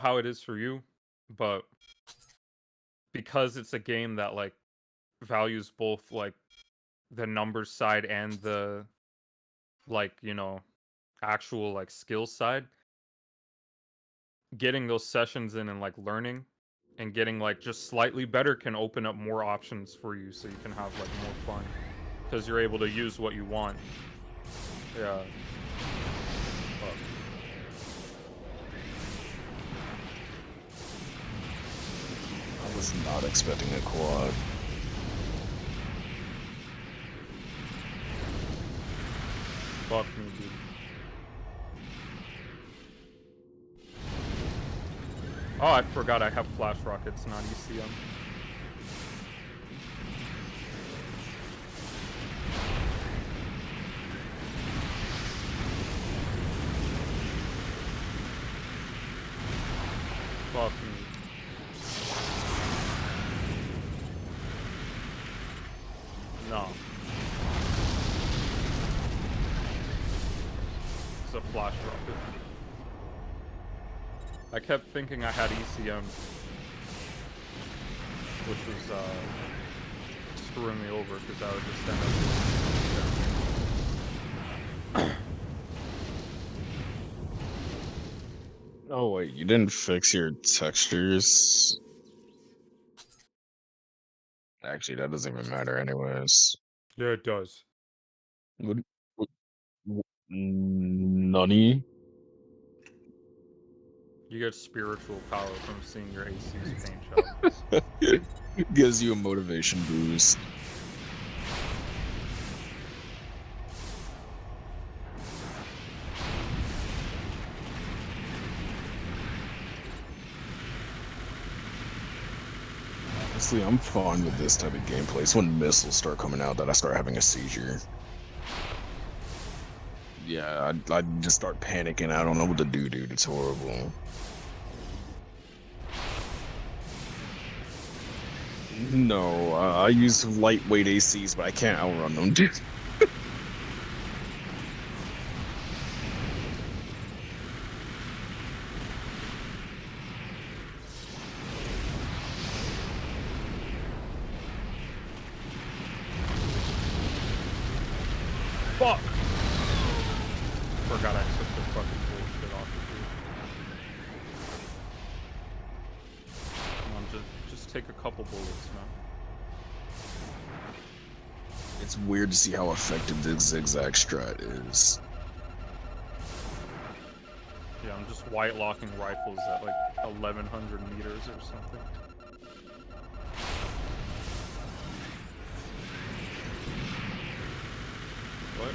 how it is for you, but because it's a game that like values both like the numbers side and the like, actual like skill side, getting those sessions in and like learning and getting like just slightly better can open up more options for you so you can have like more fun because you're able to use what you want. Yeah. Fuck. I was not expecting a quad. Fuck me, dude. Oh, I forgot I have flash rockets, not ECM. Fuck me. No. It's a flash rocket. I kept thinking I had ECM, which was screwing me over because I would just end up. Oh wait, you didn't fix your textures? Actually, that doesn't even matter anyways. Yeah, it does. What, Nani? You get spiritual power from seeing your AC's paint job. Gives you a motivation boost. Honestly, I'm fine with this type of gameplay. It's when missiles start coming out that I start having a seizure. Yeah, I just start panicking. I don't know what to do, dude. It's horrible. No, I use lightweight ACs, but I can't outrun them, dude. Fuck! Forgot I took the fucking bullshit off of you. Come on, just take a couple bullets, man. It's weird to see how effective this zigzag strat is. Yeah, I'm just white locking rifles at like 1100 meters or something. What?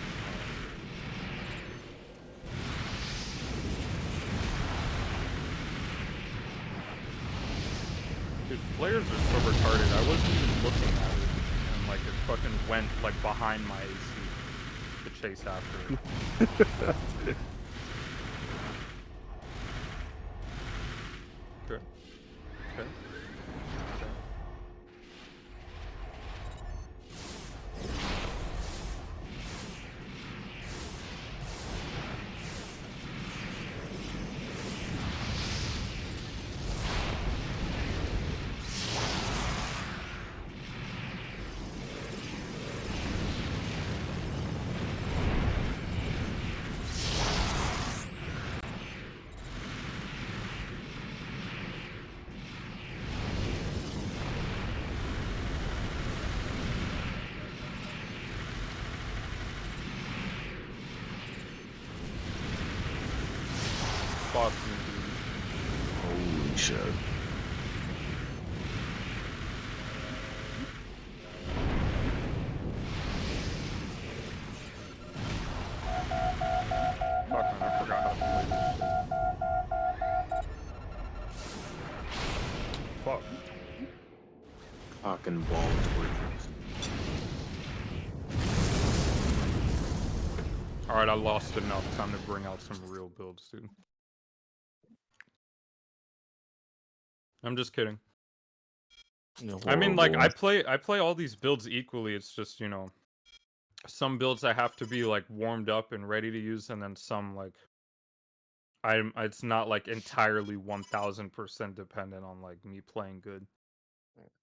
Dude, flares are so retarded. I wasn't even looking at it. And like it fucking went like behind my AC to chase after it. Okay. Okay. Okay. Fuck me, dude. Holy shit. Fuck man, I forgot how to play this shit. Fuck. Cock and ball torture. Alright, I lost enough. Time to bring out some real builds, dude. I'm just kidding. I mean, like, Horrible. I play all these builds equally. It's just, some builds I have to be like warmed up and ready to use, and then some like It's not like entirely 1000% dependent on like me playing good.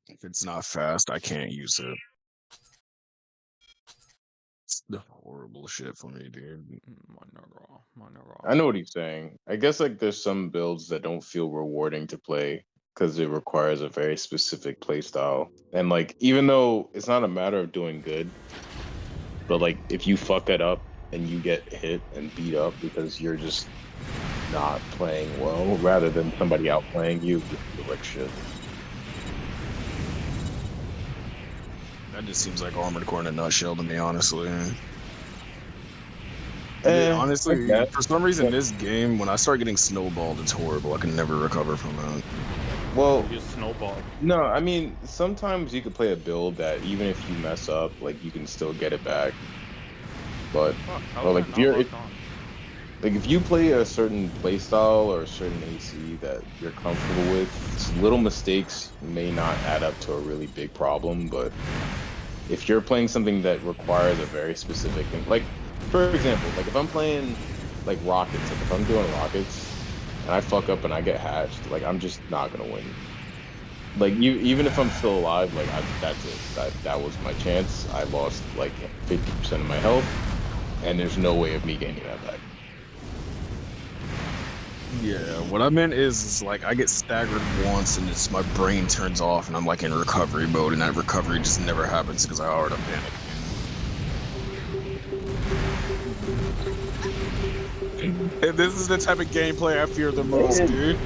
If it's not fast, I can't use it. It's the horrible shit for me, dude. My I know what he's saying. I guess like there's some builds that don't feel rewarding to play because it requires a very specific play style. And like even though it's not a matter of doing good, but like if you fuck that up and you get hit and beat up because you're just not playing well, rather than somebody outplaying you, you feel like shit. That just seems like Armored Core in a nutshell to me, honestly. Like that. For some reason, this game, when I start getting snowballed, it's horrible. I can never recover from that. Well, You snowball. no, I mean sometimes you could play a build that even if you mess up, like you can still get it back. But Fuck, how Well, is like, that if you're- not if- locked on? like if you play a certain play style or a certain AC that you're comfortable with, little mistakes may not add up to a really big problem. But if you're playing something that requires a very specific thing, like for example, like if I'm playing like rockets, like if I'm doing rockets and I fuck up and I get hatched, like I'm just not gonna win. Like even if I'm still alive, like that's it. That was my chance. I lost like 50% of my health, and there's no way of me gaining that back. Yeah, what I meant is like I get staggered once and it's my brain turns off and I'm like in recovery mode, and that recovery just never happens because I already panicked. And this is the type of gameplay I fear the most, dude.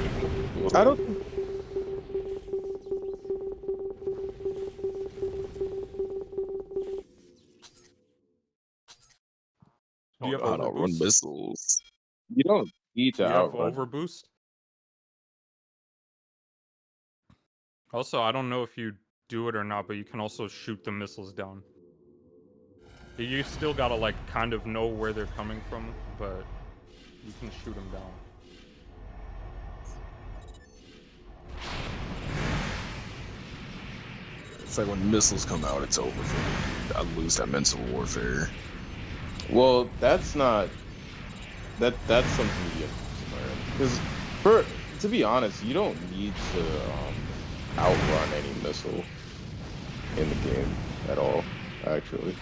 I don't. Do you have How to outrun overboost? missiles. You don't need Do to you have outrun. overboost? Also, I don't know if you do it or not, but you can also shoot the missiles down. You still gotta like kind of know where they're coming from, but you can shoot them down. It's like when missiles come out, it's over for me, dude. I lose that mental warfare. Well, that's not. That's something you have to learn. Because to be honest, you don't need to outrun any missile in the game at all. Actually,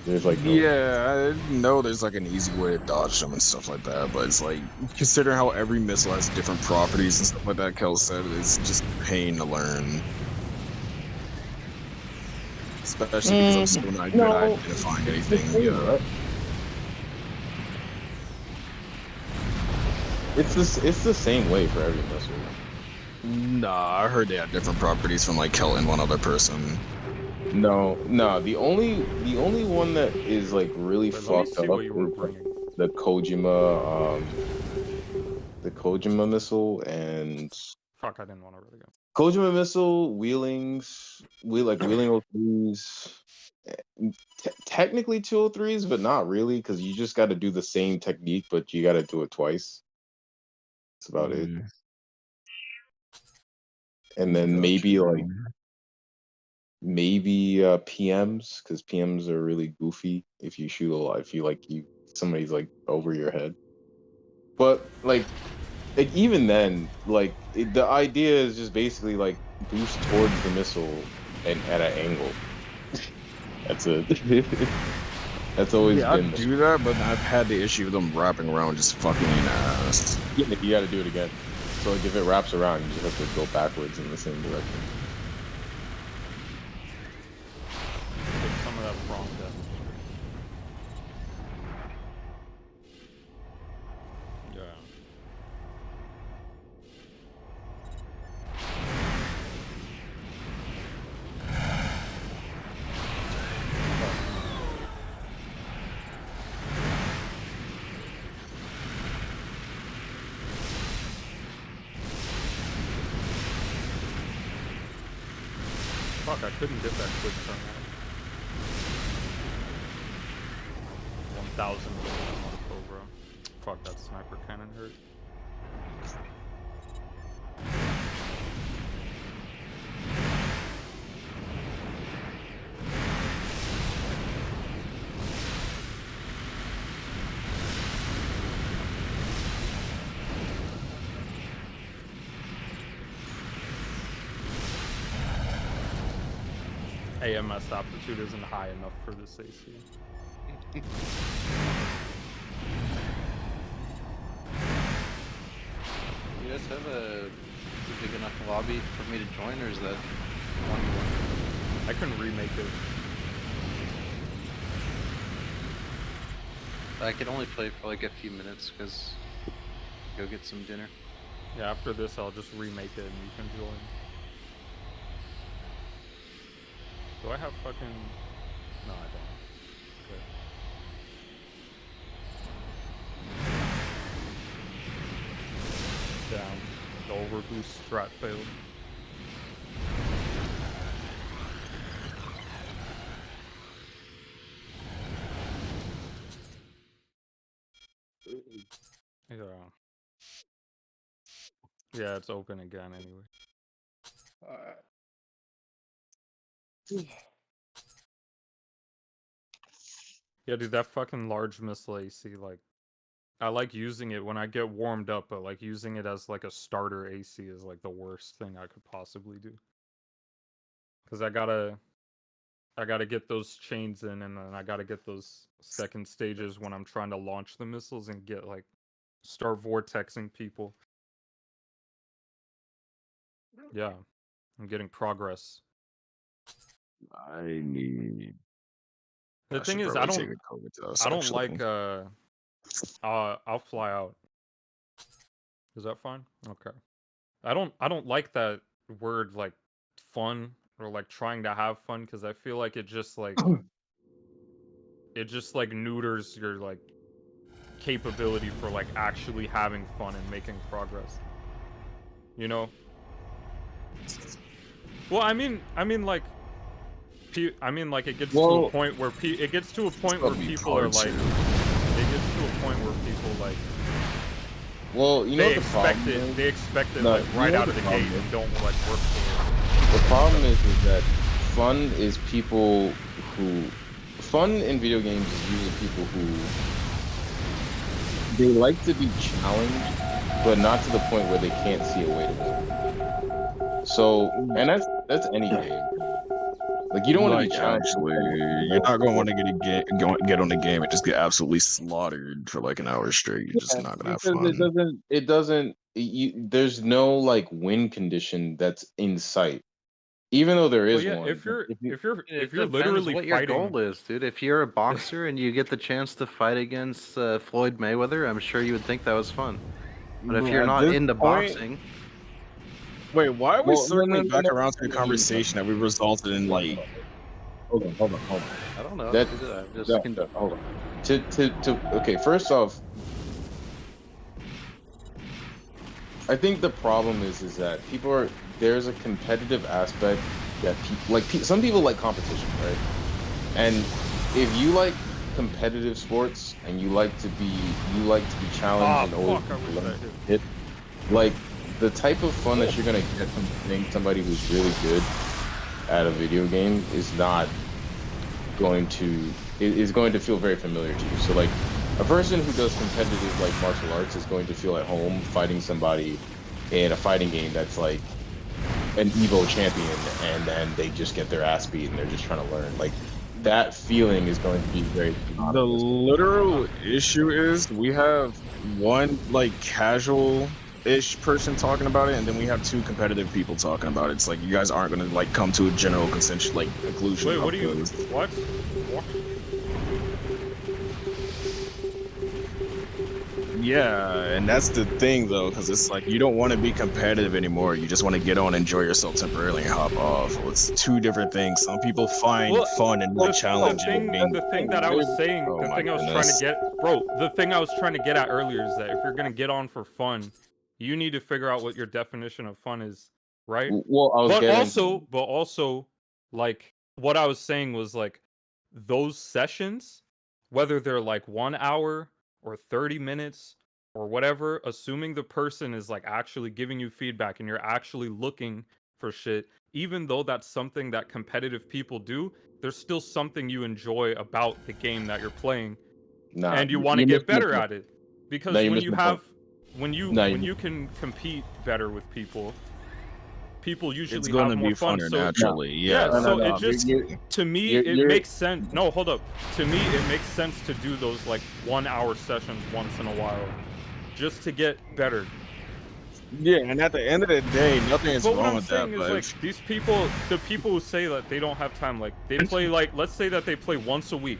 there's like no, Yeah, I know there's like an easy way to dodge them and stuff like that, but it's like considering how every missile has different properties and stuff like that, Kel said, it's just pain to learn. Especially because I'm still not good at no, identifying it's the anything. same, Yeah. right? It's the same way for every missile. Nah, I heard they had different properties from like Kel and one other person. No, the only one that is like really Wait, let me fucked see up what you were is bringing. the Kojima missile and Fuck, I didn't want to really go. Kojima missile, wheeling 03s, technically 203s, but not really because you just got to do the same technique, but you got to do it twice. That's about it. And then maybe PMs, because PMs are really goofy if you shoot a lot, if somebody's like over your head. But like even then, like the idea is just basically like boost towards the missile and at an angle. That's it. That's always Yeah, I been. do that, but I've had the issue of them wrapping around just fucking ass. Yeah, you got to do it again. So like if it wraps around, you just have to go backwards in the same direction. Take some of that prong damage. Yeah. Fuck, I couldn't get that quick turn out. 1,000 on the Cobra. Fuck, that sniper cannon hurt. AMS aptitude isn't high enough for this AC. You guys have a big enough lobby for me to join, or is that 1v1? I can remake it. I can only play for like a few minutes because go get some dinner. Yeah, after this, I'll just remake it and you can join. Do I have fucking... No, I don't. Okay. Damn. The overboost strat failed. Yeah. Yeah, it's open again anyway. Yeah, dude, that fucking large missile AC, like, I like using it when I get warmed up, but like using it as like a starter AC is like the worst thing I could possibly do. Cause I gotta get those chains in, and then I gotta get those second stages when I'm trying to launch the missiles and get like start vortexing people. Yeah, I'm getting progress. I need. The I thing should is, probably take a COVID test, I don't actually. like I'll fly out. Is that fine? Okay. I don't like that word like fun or like trying to have fun, because I feel like it just like neuters your like capability for like actually having fun and making progress. You know? Well, I mean like it gets to a point where people are like, it gets to a point where people like, Well, you know they the problem expect it No, like you right know out the of the problem gate is? and don't like work for The problem is that fun is people who fun in video games is usually people who they like to be challenged, but not to the point where they can't see a way to win. So, and that's any game. Like you don't want to be challenged. Actually, you're not going to want to get on the game and just get absolutely slaughtered for like an hour straight. You're just not going to have Because fun. there's no like win condition that's in sight. Even though there it. Well, is yeah, one. if you're It literally depends what your fighting, goal is, dude. If you're a boxer and you get the chance to fight against Floyd Mayweather, I'm sure you would think that was fun. But if you're At not this into point- boxing, Wait, why are we Well, no, circling no, back no, around to the no, conversation that we resulted in like? Hold on. I don't know. That- I'm just Hold on. Okay, first off, I think the problem is that there's a competitive aspect that some people like competition, right? And if you like competitive sports and you like to be challenged and always fuck, I wish I hit, like the type of fun that you're gonna get from playing somebody who's really good at a video game is going to feel very familiar to you. So like a person who does competitive like martial arts is going to feel at home fighting somebody in a fighting game that's like an Evo champion, and then they just get their ass beat and they're just trying to learn. Like that feeling is going to be very The synonymous. literal issue is we have one like casual-ish person talking about it, and then we have two competitive people talking about it. It's like you guys aren't gonna like come to a general consensus like conclusion. wait, what do you because- what? Yeah, and that's the thing though, because it's like you don't want to be competitive anymore. You just want to get on, enjoy yourself temporarily, and hop off. Well, it's two different things. Some people find Well, fun and The challenge thing that I was saying, Oh the my thing I was trying goodness. to get, bro, the thing I was trying to get at earlier is that if you're gonna get on for fun, you need to figure out what your definition of fun is, right? Well, I was But getting also, like what I was saying was like those sessions, whether they're like 1 hour or 30 minutes or whatever, assuming the person is like actually giving you feedback and you're actually looking for shit, even though that's something that competitive people do, there's still something you enjoy about the game that you're playing, and you want to get better at it. Because No, you when missed you the have point. when you No, when you can compete better with people people It's usually going have to more be fun. funner So naturally. yeah, Yeah. so it just You're- to me you're- it you're- makes sense. No, hold up. To me, it makes sense to do those like 1 hour sessions once in a while, just to get better. Yeah, and at the end of the day, nothing is But what wrong I'm with that. saying is But like these people, the people who say that they don't have time, like they play like let's say that they play once a week.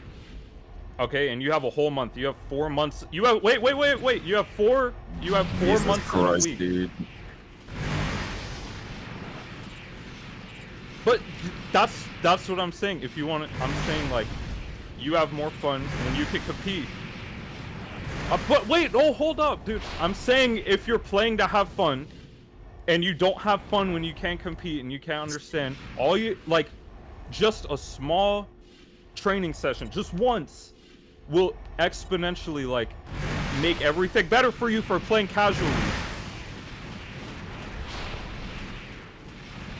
Okay, and you have a whole month. You have 4 months. You have wait. You have four Jesus months Christ, in a week. dude. But that's what I'm saying. If you want, I'm saying like you have more fun when you can compete. But wait, oh hold up, dude. I'm saying if you're playing to have fun, and you don't have fun when you can't compete and you can't understand, all you like, just a small training session, just once, will exponentially like make everything better for you for playing casually.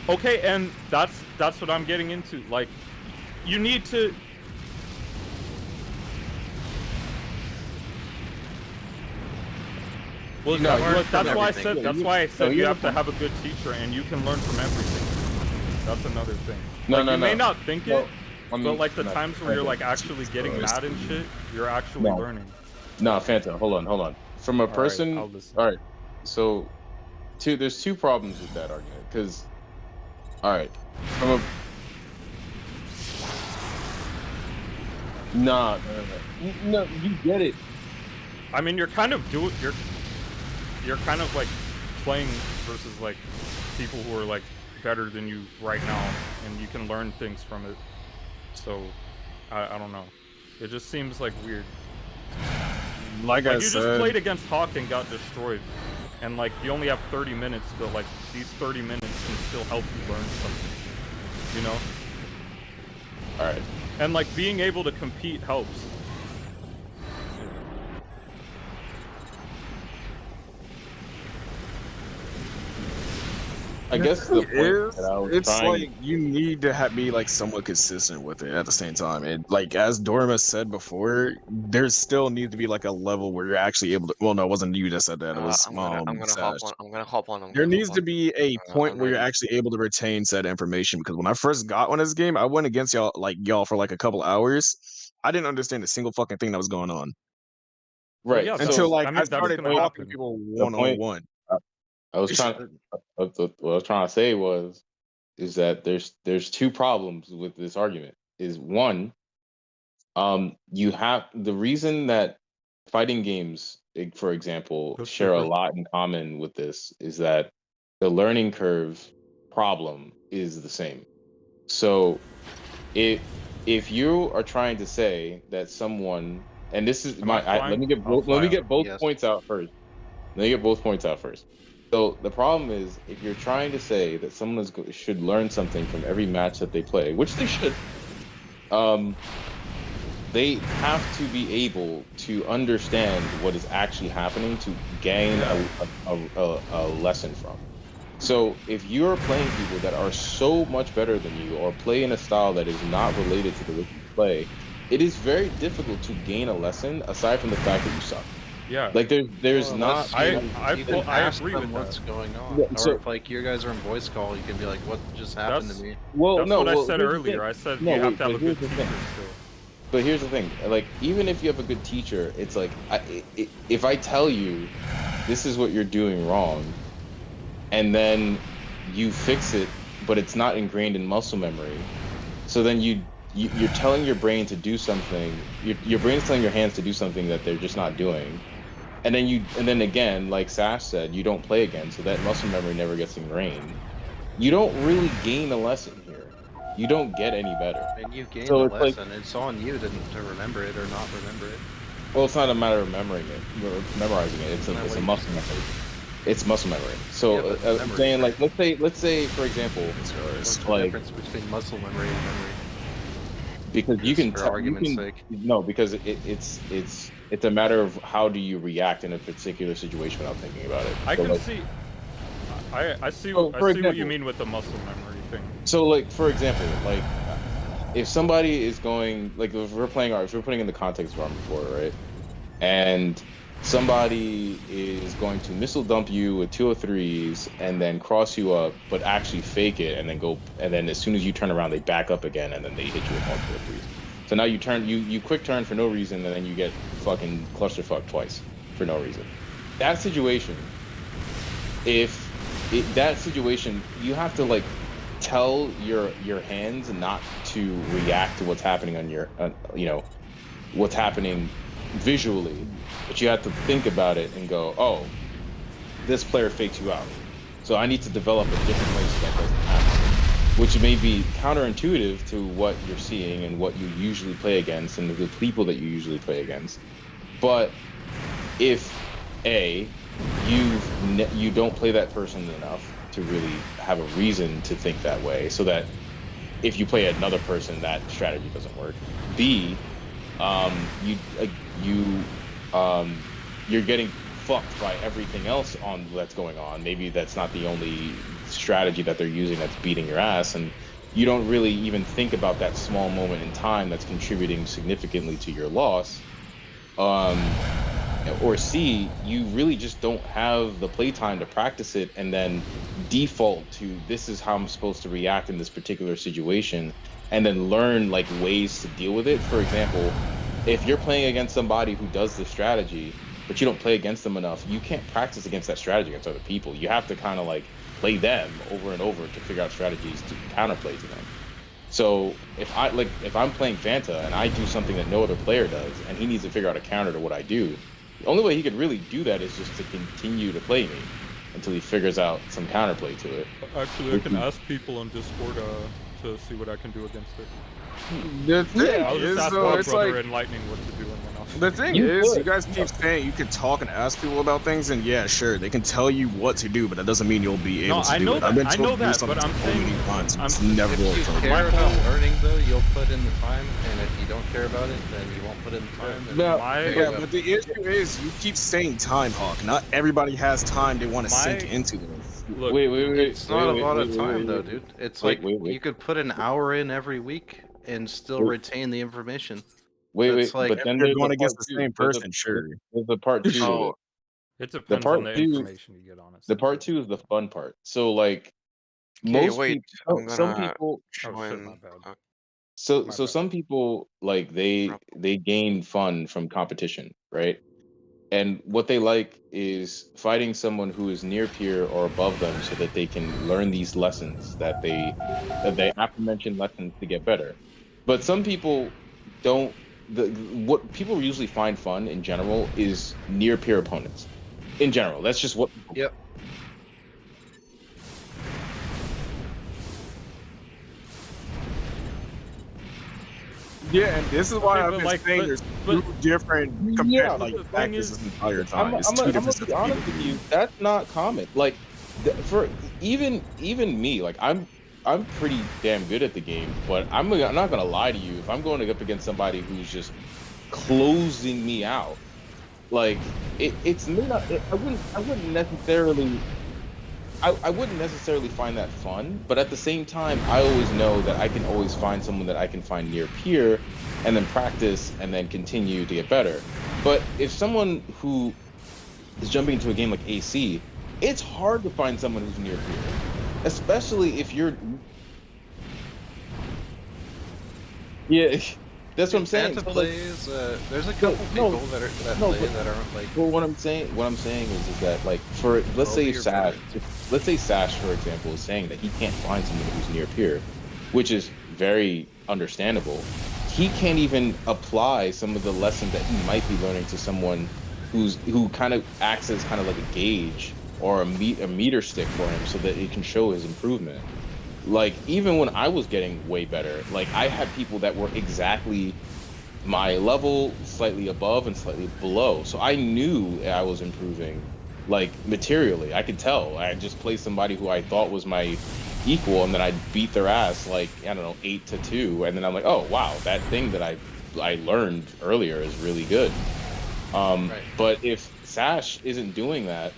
Okay, and that's what I'm getting into. Like, you need to. Well, You can learn that's from why I everything. said. That's why I said you you have to have a good teacher, and you can learn from everything. That's another thing. No, Like, no, you may no. not think Well, it, I mean, but like the no, times where you're like Christ. actually getting mad and shit, you're actually No. learning. No, Fanta, hold on. From a All right, person, I'll listen. all right. So, there's two problems with that argument. Because, all right, from a no, you get it. I mean, you're kind of you're kind of like playing versus like people who are like better than you right now, and you can learn things from it. So, I don't know. It just seems like weird. Like Like I you just said, played against Hawk and got destroyed, and like you only have 30 minutes, but like these 30 minutes can still help you learn something. You know? All right. And like being able to compete helps. I guess the it point is. that I was It's trying. like you need to be like somewhat consistent with it at the same time. And like as Dorma said before, there still needs to be like a level where you're actually able to. Well, no, it wasn't you that said that. It was I'm gonna hop Sash. on. I'm gonna hop on. There needs to be a point I'm where you're ready. actually able to retain said information. Because when I first got on this game, I went against y'all for like a couple hours. I didn't understand a single fucking thing that was going on Well, Right. yeah, so until like I I mean, that's started gonna talking to happen. people the one on point one. I was trying. What I was trying to say is that there's two problems with this argument. Is one, you have the reason that fighting games, for example, That's share a different. lot in common with this is that the learning curve problem is the same. So if you are trying to say that someone, and this is Am I let flying? me get I'll fly let me out. get both Yes. points out first. Let me get both points out first. So the problem is, if you're trying to say that someone should learn something from every match that they play, which they should, they have to be able to understand what is actually happening to gain a lesson from. So if you're playing people that are so much better than you, or play in a style that is not related to the way you play, it is very difficult to gain a lesson aside from the fact that you suck. Yeah. Like there's Well, not. I you can ask agree them with what's that. going on, Yeah, or so- if like you guys are in voice call, you can be like, "What just happened That's- to me?" Well, That's no, what I well, said here's the earlier. thing. I said No, you have wait, to have a but good here's the teacher thing. still. But here's the thing, like even if you have a good teacher, it's like if I tell you this is what you're doing wrong, and then you fix it, but it's not ingrained in muscle memory, so then you're telling your brain to do something. Your brain's telling your hands to do something that they're just not doing, and then again, like Sash said, you don't play again, so that muscle memory never gets ingrained. You don't really gain a lesson here. You don't get any better. And you've gained So a it's like- lesson. It's on you to remember it or not remember it. Well, it's not a matter of memorizing it. Memorizing it. It's Isn't that a what you muscle memory. It's muscle memory. So Yeah, but I'm memory, saying, right? like, let's say, for example, What's the like difference between muscle memory and memory? because you Just can for tell, argument's sake. no, because it's a matter of how do you react in a particular situation without thinking about it. I So, can like, see. I see. So, I for see what you example- mean with the muscle memory thing. So, like, for example, like, if somebody is going, like, if we're putting in the context of Armored Core, right? And somebody is going to missile dump you with 203s and then cross you up, but actually fake it and then go, and then as soon as you turn around, they back up again and then they hit you with more 203s. So now you quick turn for no reason, and then you get fucking clusterfuck twice for no reason. That situation, that situation, you have to like tell your hands not to react to what's happening on your, what's happening visually, but you have to think about it and go, oh, this player fakes you out, so I need to develop a different way so that doesn't happen, which may be counterintuitive to what you're seeing and what you usually play against and the people that you usually play against. But if you don't play that person enough to really have a reason to think that way, so that if you play another person, that strategy doesn't work. B, you're getting fucked by everything else that's going on. Maybe that's not the only strategy that they're using that's beating your ass, and you don't really even think about that small moment in time that's contributing significantly to your loss. Or C, you really just don't have the playtime to practice it and then default to this is how I'm supposed to react in this particular situation, and then learn like ways to deal with it. For example, if you're playing against somebody who does this strategy, but you don't play against them enough, you can't practice against that strategy against other people. You have to kind of like play them over and over to figure out strategies to counterplay to them. So if I'm playing Fanta and I do something that no other player does, and he needs to figure out a counter to what I do, the only way he could really do that is just to continue to play me until he figures out some counterplay to it. Actually, I can ask people on Discord to see what I can do against it. The thing I'll just is, ask though, my it's brother like and Lightning what to do, and then I'll. the thing is, you guys keep saying you can talk and ask people about things, and yeah, sure, they can tell you what to do, but that doesn't mean you'll be able to do it. I've been I told know to do that, something but I'm so many saying, times, it's never If worked you for me. care about learning, though, you'll put in the time, and if you don't care about it, then you won't put in the time. And No, Yeah, but the issue is you keep saying time, Hawk. Not everybody has time they want to sink My- into this. Look, wait, it's not wait, a lot wait, of wait, time, wait, though, wait. dude. It's Wait, like wait. you could put an hour in every week and still Wait. retain the information. Wait, That's like but If then you're there's going a part against the two. same person, sure. There's a part two to Oh, it. it The depends part on the two, information you get, honestly. the part two is the fun part. So like okay, most wait. people, I'm some gonna people, Oh shit, my join. bad. so My so bad. some people like they gain fun from competition, right? And what they like is fighting someone who is near peer or above them so that they can learn these lessons that they aforementioned lessons to get better. But some people don't what people usually find fun in general is near peer opponents. In general, that's just what people Yep. Yeah, and this is why Okay, I've but, been like, saying but- there's but- two different Yeah, compared but the like thing factors is- this entire time. It's two I'm different gonna sets be of honest people. with you. That's not common. Like for even me, like I'm pretty damn good at the game, but I'm not gonna lie to you. If I'm going up against somebody who's just closing me out, like it's may not. I wouldn't necessarily find that fun, but at the same time, I always know that I can always find someone that I can find near peer, and then practice, and then continue to get better. But if someone who is jumping into a game like AC, it's hard to find someone who's near peer, especially if you're. Yeah, that's what I'm saying. Fanta So, like, plays. There's a couple people that aren't like. well, what I'm saying is that like for let's say Kobe or Sash, Bennett. let's say Sash for example is saying that he can't find someone who's near peer, which is very understandable. He can't even apply some of the lessons that he might be learning to someone who kind of acts as kind of like a gauge or a meter stick for him so that it can show his improvement. Like even when I was getting way better, like I had people that were exactly my level, slightly above and slightly below. So I knew I was improving, like materially. I could tell. I just played somebody who I thought was my equal, and then I'd beat their ass like I don't know 8-2, and then I'm like, oh wow, that thing that I learned earlier is really good. Right. But if Sash isn't doing that,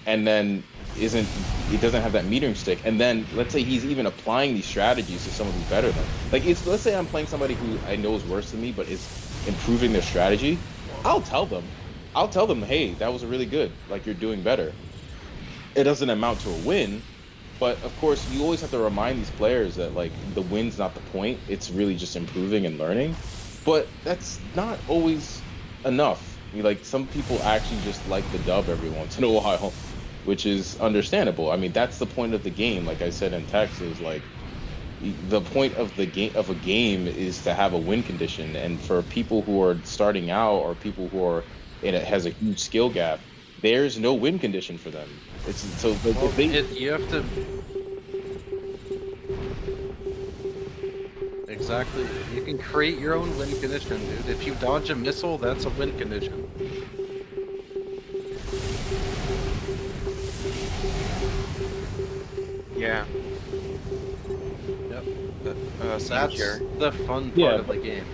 and then he doesn't have that metering stick, and then let's say he's even applying these strategies to someone who's better than like let's say I'm playing somebody who I know is worse than me but is improving their strategy, I'll tell them I'll tell them, hey, that was really good. Like, you're doing better. It doesn't amount to a win, but of course, you always have to remind these players that like the win's not the point. It's really just improving and learning. But that's not always enough. Like some people actually just like the dub every once in a while, which is understandable. I mean, that's the point of the game. Like I said in text, is like the point of the game is to have a win condition. And for people who are starting out or people who are has a huge skill gap, there's no win condition for them. It's so like, Well, if they, you have to exactly. You can create your own win condition, dude. If you dodge a missile, that's a win condition. Yeah. Yep. That's That's the fun part Yeah, of the game.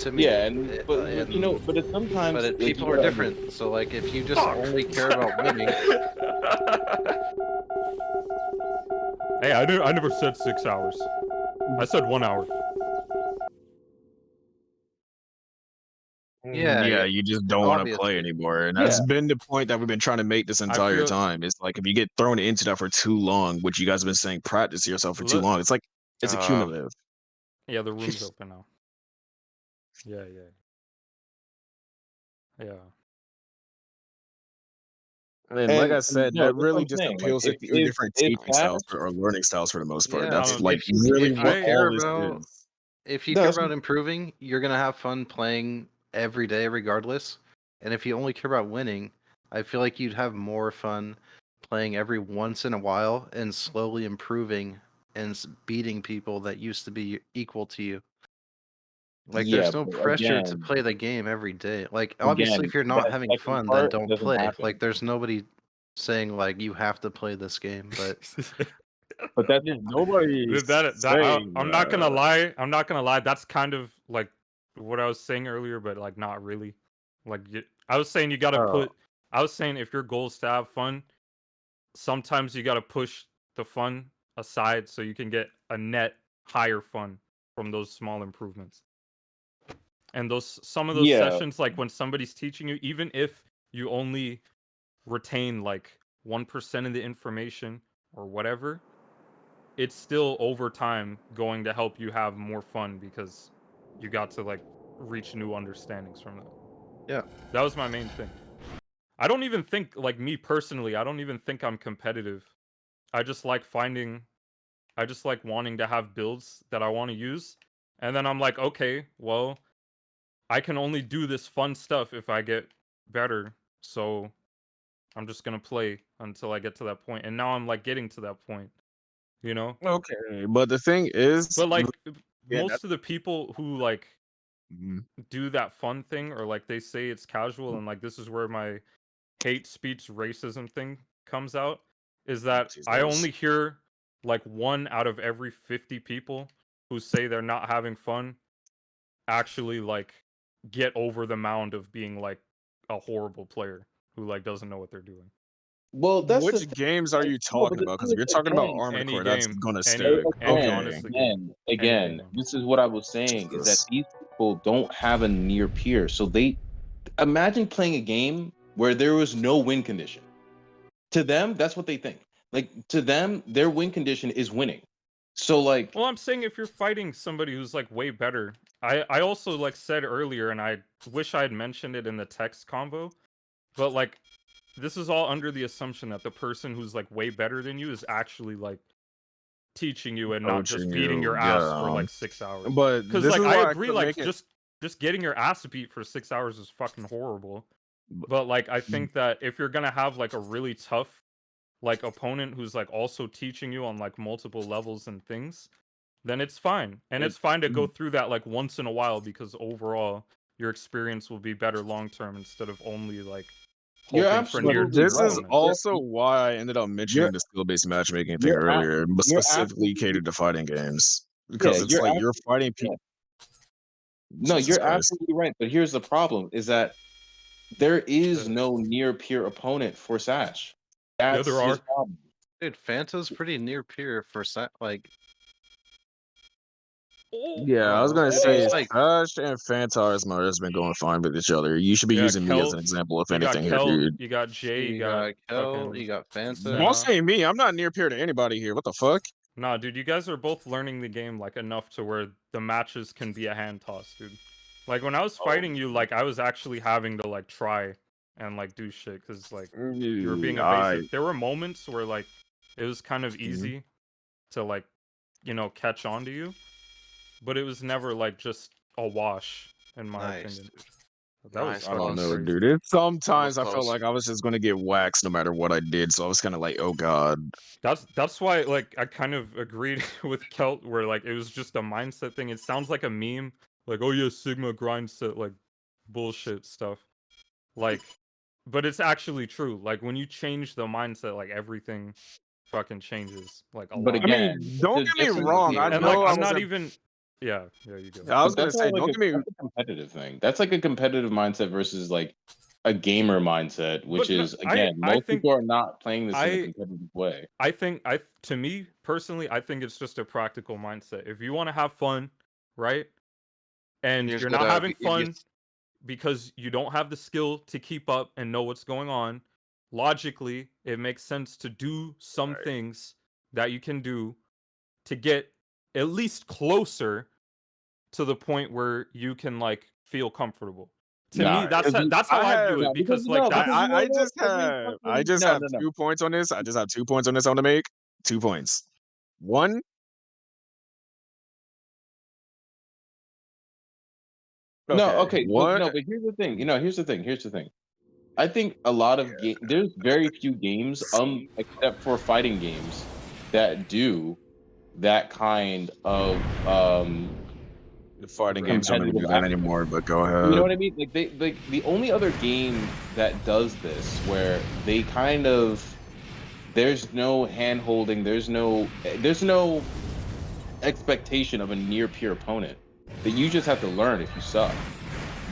To me. yeah, and but and- you know, but it's sometimes But like, people you are gotta- different. So like, if you just only care about winning, Hey, I never said 6 hours. I said 1 hour. yeah, You just don't want to play obviously. anymore, and that's been the point that we've been trying to make this entire feel- time. It's like if you get thrown into that for too long, which you guys have been saying, practice yourself for too Look- long. It's like it's accumulative. Yeah, the room's open now. Yeah. And like I and said, no, that that's what really I'm just saying, like, appeals to if- two if- different if teaching that- styles or learning styles for the most part. Yeah, That's I don't- like if you- really if you what care all this about- is. If you No, care that's- about improving, you're gonna have fun playing every day, regardless. And if you only care about winning, I feel like you'd have more fun playing every once in a while and slowly improving and beating people that used to be equal to you. Like, Yeah, there's no but pressure to again- play the game every day. Like, obviously, Again, if you're not that having second fun, then part don't doesn't play. happen. Like, there's nobody saying like you have to play this game, but But that's just Nobody. I'm not gonna lie. I'm not gonna lie. That's kind of like what I was saying earlier, but like not really. Like I was saying, you gotta Oh. put. I was saying if your goal is to have fun, sometimes you gotta push the fun aside so you can get a net higher fun from those small improvements. And some of those Yeah. sessions, like when somebody's teaching you, even if you only retain like 1% of the information or whatever, it's still over time going to help you have more fun because you got to like reach new understandings from that. Yeah. That was my main thing. I don't even think, like me personally, I don't even think I'm competitive. I just like wanting to have builds that I want to use. And then I'm like, okay, well, I can only do this fun stuff if I get better. So I'm just going to play until I get to that point. And now I'm like getting to that point, you know? Okay, but the thing is, But like Yeah, most of the people who like Mhm. do that fun thing, or like they say it's casual, and like this is where my hate speech racism thing comes out, is that I Jesus. only hear like 1 out of every 50 people who say they're not having fun actually like get over the mound of being like a horrible player who like doesn't know what they're doing. Well, that's which the games are you No, talking but the about? Because thing if you're is, talking about again, Armored any Core, that's game, gonna any- stick. any Okay. honestly game. again, game. this is what I was saying is that Jesus. these people don't have a near peer. So they imagine playing a game where there was no win condition. To them, that's what they think. Like to them, their win condition is winning. So like Well, I'm saying if you're fighting somebody who's like way better, I also like said earlier, and I wish I had mentioned it in the text convo, but like this is all under the assumption that the person who's like way better than you is actually like teaching you and not just Coaching beating you, your ass for yeah. like 6 hours. But Because this like is I why agree, couldn't like make it- just getting your ass beat for 6 hours is fucking horrible. But- But like I think that if you're gonna have like a really tough like opponent who's like also teaching you on like multiple levels and things, then it's fine. And it's fine to go through that like once in a while, because overall your experience will be better long term instead of only like You're hoping for near absolutely This is right. tournaments. also why I ended up mentioning You're- the skill-based matchmaking thing you're a- earlier, but you're specifically absolutely- catered to fighting games. Because it's you're like you're fighting people. No, Jesus you're Christ. absolutely right. But here's the problem: is that there is Uh. no near peer opponent for Satch. Yeah, That's there his are. problem. dude, Fanta's pretty near peer for like Yeah, I was gonna It's say like- Sash and Phantasma has been going fine with each other. You should be Yeah, using me as Kel- an example, if You got anything, here, Kel, dude. you got Jay, you got Kel, fucking you got Fanta. Don't say me. I'm not near peer to anybody here. What the fuck? Nah, dude, you guys are both learning the game like enough to where the matches can be a hand toss, dude. Like when I was fighting you, like I was actually having to like try and like do shit because like you were being evasive. There were moments where like it was kind of easy to like, you know, catch on to you, but it was never like just a wash in my Nice, opinion. dude. That was Nice, I don't fucking know, crazy. dude. Sometimes I felt close. like I was just gonna get waxed no matter what I did, so I was kind of like, oh god. That's why like I kind of agreed with Kelt where like it was just a mindset thing. It sounds like a meme, like oh yeah, Sigma grind set like bullshit stuff. Like but it's actually true. Like when you change the mindset, like everything fucking changes like a But lot. I again, mean, it's don't a get me difference wrong. I here, And know like I I'm not wasn't- even yeah, you go. I was But gonna that's say, all, don't get me. that's a competitive thing. That's like a competitive mindset versus like a gamer mindset, which But no, is again, I most think- people are not playing this in I- a competitive way. I think to me personally, I think it's just a practical mindset. If you want to have fun, right? And You just you're not gotta having be- you fun just- because you don't have the skill to keep up and know what's going on, logically, it makes sense to do some Right. things that you can do to get at least closer to the point where you can like feel comfortable. To Nah, me, that's because how I view no, it because like that's I just have no. 2 points on this. I just have 2 points on this I want to make. 2 points. One, No, okay, What? but here's the thing. Here's the thing. I think a lot of there's very few games, except for fighting games, that do that kind of The fighting games don't even do competitive that aspect. anymore. But go ahead. You know what I mean? Like the only other game that does this, where they kind of there's no hand holding, there's no expectation of a near peer opponent that you just have to learn if you suck.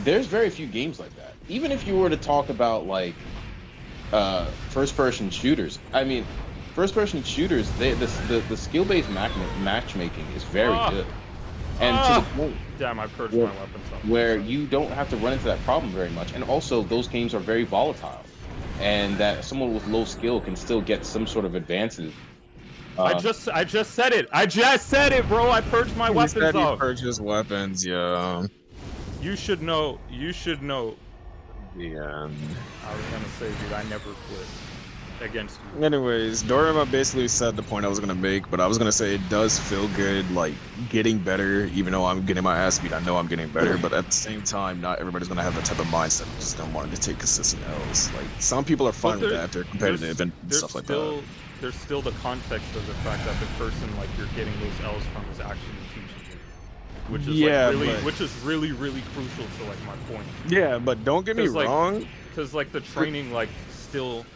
There's very few games like that. Even if you were to talk about like first person shooters, I mean, first person shooters, the skill based matchmaking is very good, and to the point damn, I purged Where- my weapons up. where you don't have to run into that problem very much. And also, those games are very volatile, and that someone with low skill can still get some sort of advances. I just said it. I just said it, bro. I purged my He weapons said he off. purchased weapons. Yeah. You should know. You should know. Yeah. I was gonna say, dude, I never quit against you. Anyways, Dorima basically said the point I was gonna make, but I was gonna say it does feel good, like getting better, even though I'm getting my ass beat. I know I'm getting better, but at the same time, not everybody's gonna have that type of mindset of just don't want to take consistent L's. Like some people are fine with that if they're competitive and stuff like that. There's still the context of the fact that the person like you're getting those L's from is actually teaching you, which is Yeah, like really, but- which is really crucial to like my point. Yeah, but don't get me 'Cause, like, wrong. Because like the training like still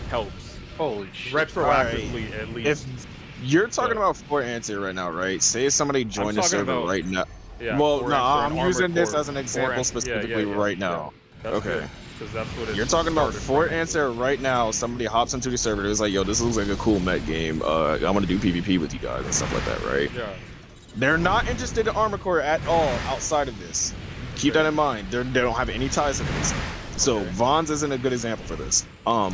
helps Holy shit! retroactively at least. If you're talking But- about Fort Answer right now, right? Say somebody joined the talking server about- right now. Yeah, well, Fort no, Answer I'm and using Armored this Core- as an Fort example Answer- specifically right now. That's Okay. Because that's what it You're talking about started Fort from. Answer right now. Somebody hops into the server. It's like, yo, this looks like a cool mech game. I want to do PvP with you guys and stuff like that, right? Yeah. They're not interested in Armor Core at all outside of this. Keep that in mind. They don't have any ties to this. So Okay. Vons isn't a good example for this. Yeah.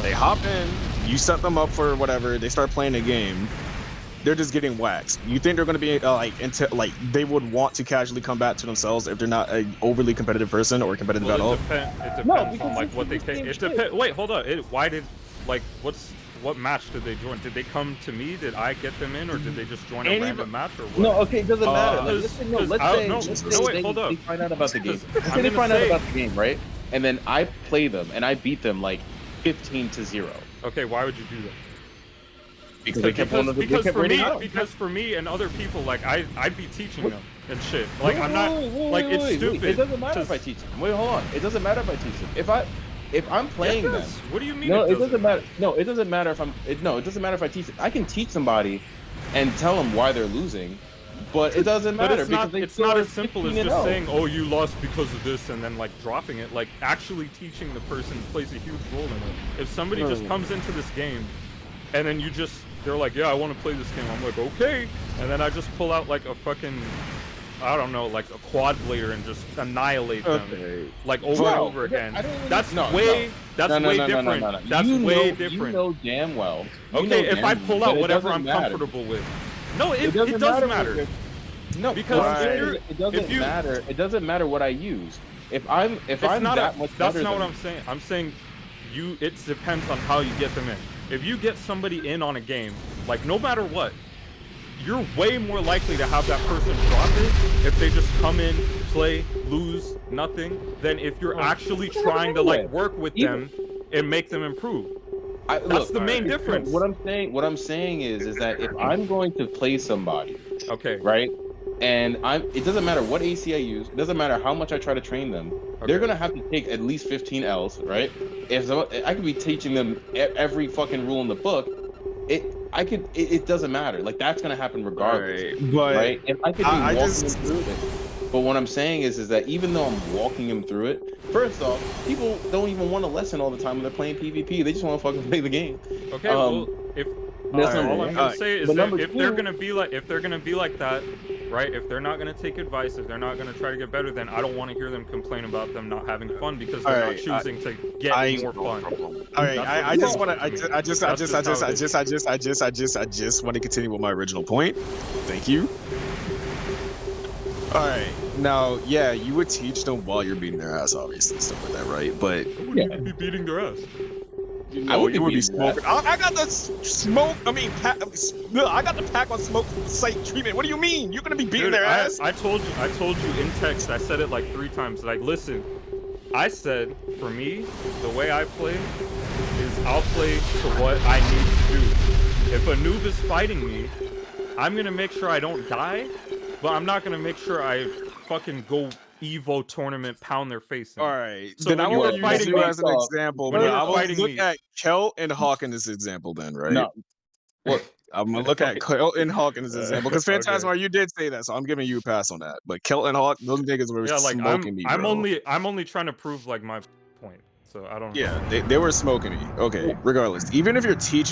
They hop in, you set them up for whatever, they start playing the game. They're just getting waxed. You think they're going to be like they would want to casually come back to themselves if they're not an overly competitive person or competitive at all? It depends No, on because like it's what they the can. same It shit. depends. Wait, hold on. Why did like what match did they join? Did they come to me? Did I get them in, or did they just join a Any- random match, or what? No, okay, it doesn't matter. Like, Cause- let's say, cause let's I- say, no, let's no, say wait, they, hold up. they find out about the game. Because Let's I'm say they gonna find out say- about the game, right? And then I play them and I beat them like 15-0 Okay, why would you do that? because they kept wanting to they because kept for raiding me, out. because for me and other people, like I'd be teaching them and shit. Like I'm not Wait, like it's wait. stupid. It doesn't matter if I 'cause- teach them. Wait, hold on. It doesn't matter if I teach them. If I'm playing Yeah, it them. does. What do you mean? No, it doesn't matter. No, it doesn't matter if I'm. It doesn't matter if I teach. I can teach somebody, and tell them why they're losing, but it doesn't But matter it's because not. they It's still not are as simple as 15-0. just saying, "Oh, you lost because of this," and then like dropping it. Like actually teaching the person plays a huge role in it. If somebody just No. comes into this game, and then they're like, "Yeah, I want to play this game." I'm like, "Okay, and then I just pull out like a fucking, I don't know, like a quad blader and just annihilate them, Okay. like over and over again. That's way different. That's way different. You know damn well. Okay, if I pull out that it whatever doesn't I'm matter. comfortable with. No, it doesn't does matter. matter. No, Because what I'm if saying you're- is it doesn't if you- matter. It doesn't matter what I use. If I'm It's that not much that's better not what than I'm saying. I'm saying it depends on how you get them in. If you get somebody in on a game, like no matter what, you're way more likely to have that person drop it if they just come in, play, lose, nothing, than if you're actually trying to like work with them and make them improve. That's the main difference. What I'm saying is that if I'm going to play somebody, Okay. right, and it doesn't matter what AC I use, it doesn't matter how much I try to train them, they're gonna have to take at least 15 L's, right? If I could be teaching them every fucking rule in the book, it doesn't matter. Like that's gonna happen regardless, But right? And I could be I walking just- them through it. But what I'm saying is that even though I'm walking them through it, first off, people don't even want a lesson all the time when they're playing PvP. They just want to fucking play the game. Okay, well, if that's all number I'm one. gonna say is But that number if they're two- gonna be like that, right? If they're not gonna take advice, if they're not gonna try to get better, then I don't want to hear them complain about them not having fun because they're not Alright, choosing to get more fun. All right, That's I what just it want is to, to me. I That's just want to continue with my original point. Thank you. All right, now, yeah, you would teach them while you're beating their ass, obviously, stuff like that, right? But I wouldn't even be beating their ass. no, you would be smoking. I got the smoke. I mean, I got the pack on smoke site treatment. What do you mean? You're gonna be beating Dude, their ass? I told you in text. I said it like 3 times. Like, listen, I said for me, the way I play is I'll play to what I need to do. If a noob is fighting me, I'm gonna make sure I don't die, but I'm not gonna make sure I fucking go Evo tournament pound their face in. All right, So then when I you want were to use fighting you me- as an example. when But you were I will fighting look me- at Kel and Hawk in this example, then, right? No. What? I'm gonna look at Kel and Hawk in this example because Okay. Phantasmar, you did say that, so I'm giving you a pass on that. But Kel and Hawk, those niggas were Yeah, like smoking me, I'm bro. only trying to prove like my point. So I don't. Yeah, they were smoking me. Okay, regardless, even if you're teaching